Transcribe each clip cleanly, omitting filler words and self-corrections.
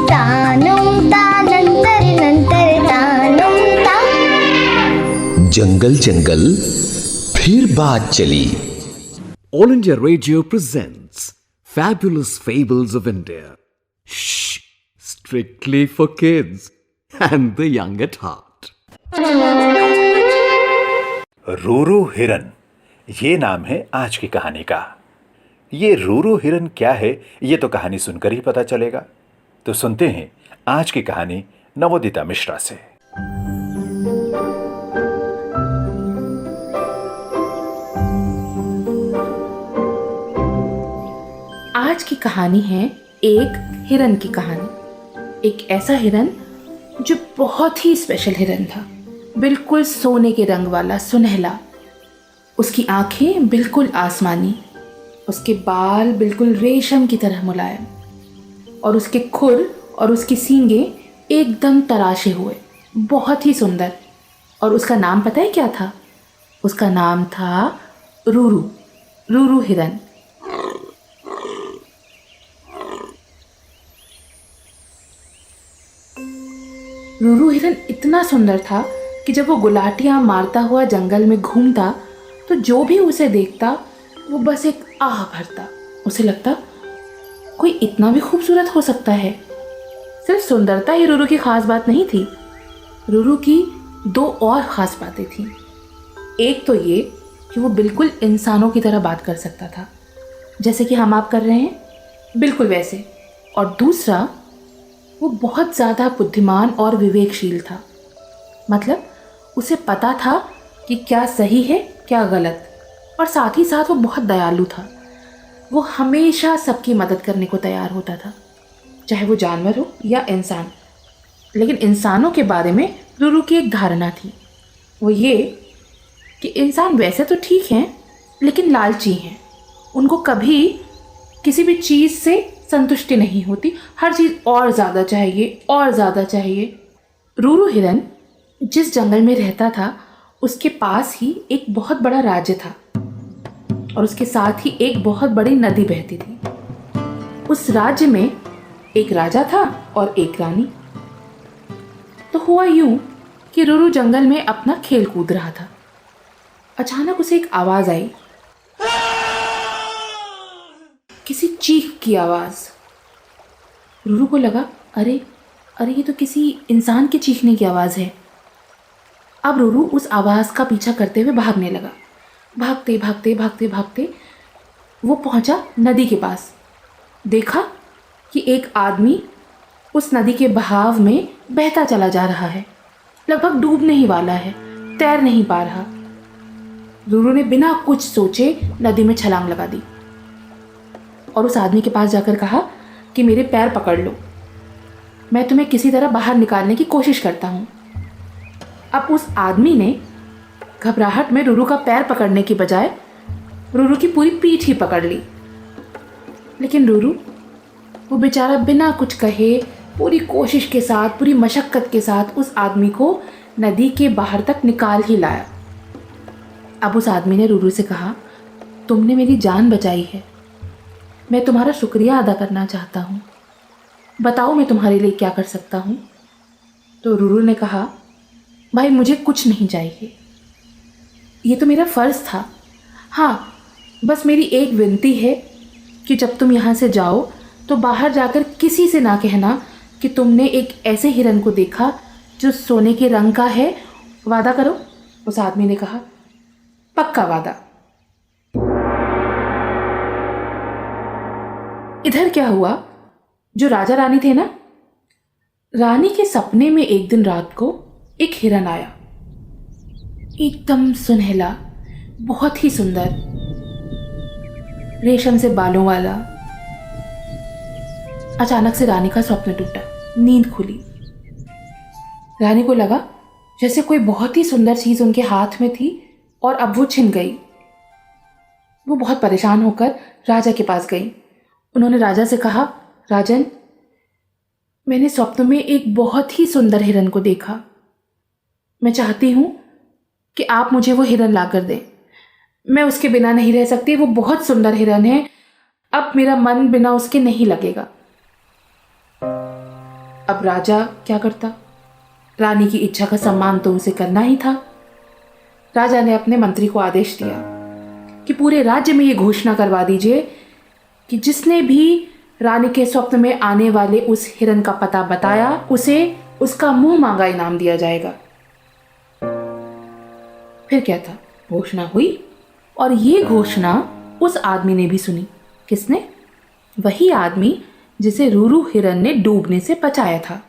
तानुं तानंतर नंतर तानुं ता। जंगल जंगल फिर बात चली। All India Radio presents Fabulous Fables of India. Shh, strictly for kids and the young at heart. Ruru हिरन, ये नाम है आज की कहानी का। ये रूरू हिरन क्या है, ये तो कहानी सुनकर ही पता चलेगा। तो सुनते हैं आज की कहानी नवोदिता मिश्रा से। आज की कहानी है एक हिरन की कहानी। एक ऐसा हिरन जो बहुत ही स्पेशल हिरन था, बिल्कुल सोने के रंग वाला, सुनहला। उसकी आंखें बिल्कुल आसमानी, उसके बाल बिल्कुल रेशम की तरह मुलायम, और उसके खुर और उसकी सींगें एकदम तराशे हुए, बहुत ही सुंदर। और उसका नाम पता है क्या था? उसका नाम था रूरू, रूरू हिरन। रूरू हिरन इतना सुंदर था कि जब वो गुलाटियाँ मारता हुआ जंगल में घूमता तो जो भी उसे देखता वो बस एक आह भरता। उसे लगता कोई इतना भी खूबसूरत हो सकता है। सिर्फ सुंदरता ही रूरू की खास बात नहीं थी। रूरू की दो और ख़ास बातें थीं। एक तो ये कि वो बिल्कुल इंसानों की तरह बात कर सकता था, जैसे कि हम आप कर रहे हैं, बिल्कुल वैसे। और दूसरा, वो बहुत ज़्यादा बुद्धिमान और विवेकशील था। मतलब उसे पता था कि क्या सही है क्या गलत, और साथ ही साथ वो बहुत दयालु था। वो हमेशा सबकी मदद करने को तैयार होता था, चाहे वो जानवर हो या इंसान। लेकिन इंसानों के बारे में रूरू की एक धारणा थी, वो ये कि इंसान वैसे तो ठीक हैं लेकिन लालची हैं। उनको कभी किसी भी चीज़ से संतुष्टि नहीं होती, हर चीज़ और ज़्यादा चाहिए और ज़्यादा चाहिए। रूरू हिरन जिस जंगल में रहता था उसके पास ही एक बहुत बड़ा राज्य था, और उसके साथ ही एक बहुत बड़ी नदी बहती थी। उस राज्य में एक राजा था और एक रानी। तो हुआ यूं कि रूरू जंगल में अपना खेल कूद रहा था। अचानक उसे एक आवाज़ आई, किसी चीख की आवाज़। रूरू को लगा, अरे अरे ये तो किसी इंसान के चीखने की आवाज़ है। अब रूरू उस आवाज़ का पीछा करते हुए भागने लगा। भागते भागते भागते भागते वो पहुंचा नदी के पास। देखा कि एक आदमी उस नदी के बहाव में बहता चला जा रहा है, लगभग डूबने ही वाला है, तैर नहीं पा रहा। रूरू ने बिना कुछ सोचे नदी में छलांग लगा दी और उस आदमी के पास जाकर कहा कि मेरे पैर पकड़ लो, मैं तुम्हें किसी तरह बाहर निकालने की कोशिश करता हूँ। अब उस आदमी ने घबराहट में रूरू का पैर पकड़ने की बजाय रूरू की पूरी पीठ ही पकड़ ली। लेकिन रूरू, वो बेचारा बिना कुछ कहे, पूरी कोशिश के साथ, पूरी मशक्क़त के साथ उस आदमी को नदी के बाहर तक निकाल ही लाया। अब उस आदमी ने रूरू से कहा, तुमने मेरी जान बचाई है, मैं तुम्हारा शुक्रिया अदा करना चाहता हूँ, बताओ मैं तुम्हारे लिए क्या कर सकता हूँ। तो रूरू ने कहा, भाई मुझे कुछ नहीं चाहिए, ये तो मेरा फ़र्ज़ था। हाँ, बस मेरी एक विनती है कि जब तुम यहाँ से जाओ तो बाहर जाकर किसी से ना कहना कि तुमने एक ऐसे हिरन को देखा जो सोने के रंग का है। वादा करो। उस आदमी ने कहा, पक्का वादा। इधर क्या हुआ, जो राजा रानी थे ना, रानी के सपने में एक दिन रात को एक हिरन आया, एकदम सुनहला, बहुत ही सुंदर, रेशम से बालों वाला। अचानक से रानी का स्वप्न टूटा, नींद खुली। रानी को लगा जैसे कोई बहुत ही सुंदर चीज उनके हाथ में थी और अब वो छिन गई। वो बहुत परेशान होकर राजा के पास गई। उन्होंने राजा से कहा, राजन, मैंने स्वप्न में एक बहुत ही सुंदर हिरन को देखा, मैं चाहती हूँ कि आप मुझे वो हिरन ला कर दें। मैं उसके बिना नहीं रह सकती, वो बहुत सुंदर हिरन है, अब मेरा मन बिना उसके नहीं लगेगा। अब राजा क्या करता? रानी की इच्छा का सम्मान तो उसे करना ही था। राजा ने अपने मंत्री को आदेश दिया कि पूरे राज्य में ये घोषणा करवा दीजिए कि जिसने भी रानी के स्वप्न में आने वाले उस हिरन का पता बताया उसे उसका मुंह मांगा इनाम दिया जाएगा। फिर क्या था, घोषणा हुई और ये घोषणा उस आदमी ने भी सुनी। किसने? वही आदमी जिसे रूरू हिरन ने डूबने से बचाया था।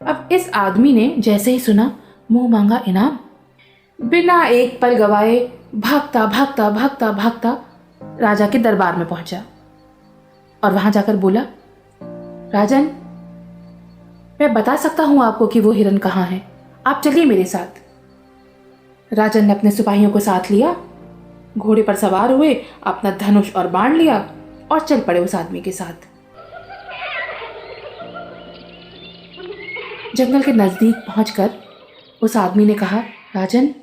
अब इस आदमी ने जैसे ही सुना मुंह मांगा इनाम, बिना एक पल गवाए भागता भागता भागता भागता राजा के दरबार में पहुंचा और वहां जाकर बोला, राजन, मैं बता सकता हूं आपको कि वो हिरन कहाँ है, आप चलिए मेरे साथ। राजन ने अपने सिपाहियों को साथ लिया, घोड़े पर सवार हुए, अपना धनुष और बाण लिया और चल पड़े उस आदमी के साथ। जंगल के नजदीक पहुंचकर उस आदमी ने कहा, राजन,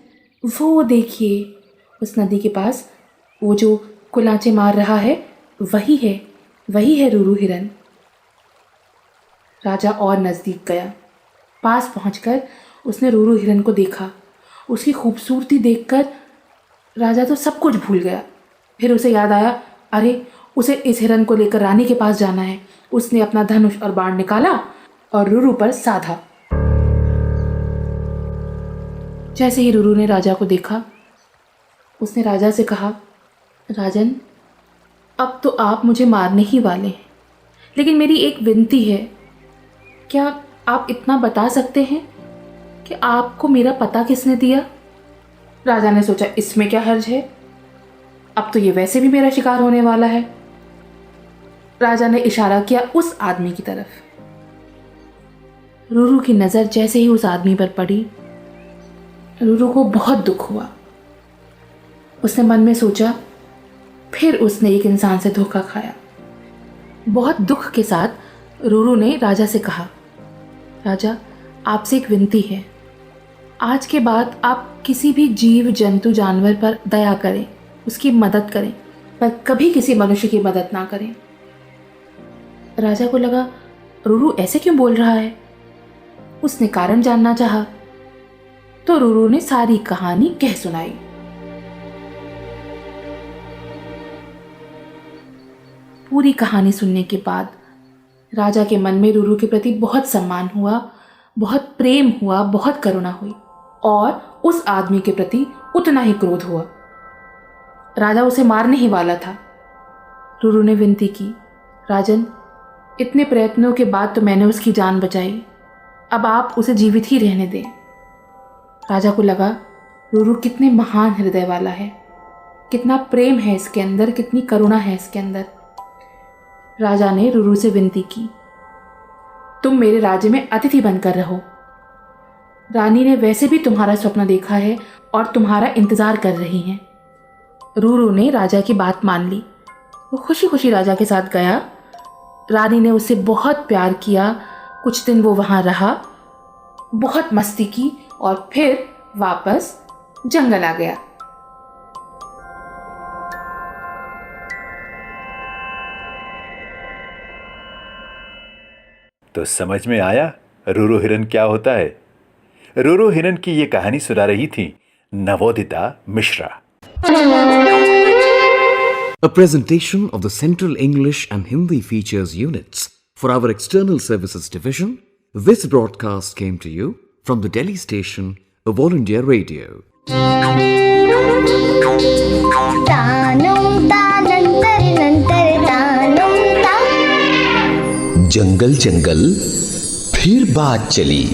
वो देखिए उस नदी के पास वो जो कुलांचे मार रहा है, वही है रूरू हिरन। राजा और नज़दीक गया। पास पहुंचकर उसने रूरू हिरन को देखा। उसकी खूबसूरती देखकर राजा तो सब कुछ भूल गया। फिर उसे याद आया, अरे उसे इस हिरन को लेकर रानी के पास जाना है। उसने अपना धनुष और बाण निकाला और रूरू पर साधा। जैसे ही रूरू ने राजा को देखा, उसने राजा से कहा, राजन, अब तो आप मुझे मारने ही वाले हैं, लेकिन मेरी एक विनती है, क्या आप इतना बता सकते हैं कि आपको मेरा पता किसने दिया? राजा ने सोचा, इसमें क्या हर्ज है, अब तो ये वैसे भी मेरा शिकार होने वाला है। राजा ने इशारा किया उस आदमी की तरफ। रूरू की नज़र जैसे ही उस आदमी पर पड़ी, रूरू को बहुत दुख हुआ। उसने मन में सोचा, फिर उसने एक इंसान से धोखा खाया। बहुत दुख के साथ रूरू ने राजा से कहा, राजा, आपसे एक विनती है, आज के बाद आप किसी भी जीव जंतु जानवर पर दया करें, उसकी मदद करें, पर कभी किसी मनुष्य की मदद ना करें। राजा को लगा, रूरू ऐसे क्यों बोल रहा है? उसने कारण जानना चाहा, तो रूरू ने सारी कहानी कह सुनाई। पूरी कहानी सुनने के बाद राजा के मन में रूरू के प्रति बहुत सम्मान हुआ, बहुत प्रेम हुआ, बहुत करुणा हुई और उस आदमी के प्रति उतना ही क्रोध हुआ। राजा उसे मारने ही वाला था। रूरू ने विनती की, राजन, इतने प्रयत्नों के बाद तो मैंने उसकी जान बचाई, अब आप उसे जीवित ही रहने दें। राजा को लगा, रूरू कितने महान हृदय वाला है, कितना प्रेम है इसके अंदर, कितनी करुणा है इसके अंदर। राजा ने रूरू से विनती की, तुम मेरे राज्य में अतिथि बनकर रहो। रानी ने वैसे भी तुम्हारा स्वप्न देखा है और तुम्हारा इंतजार कर रही हैं। रूरू ने राजा की बात मान ली। वो खुशी खुशी राजा के साथ गया। रानी ने उससे बहुत प्यार किया। कुछ दिन वो वहाँ रहा, बहुत मस्ती की और फिर वापस जंगल आ गया। तो समझ में आया रूरू हिरन क्या होता है? रूरू हिरन की ये कहानी सुना रही थी Navodita Mishra. A presentation of the Central English and Hindi Features units for our External Services Division. This broadcast came to you from the Delhi station of All India Radio. तानुम तानंतर नंतर तानुम ता जंगल जंगल फिर बात चली।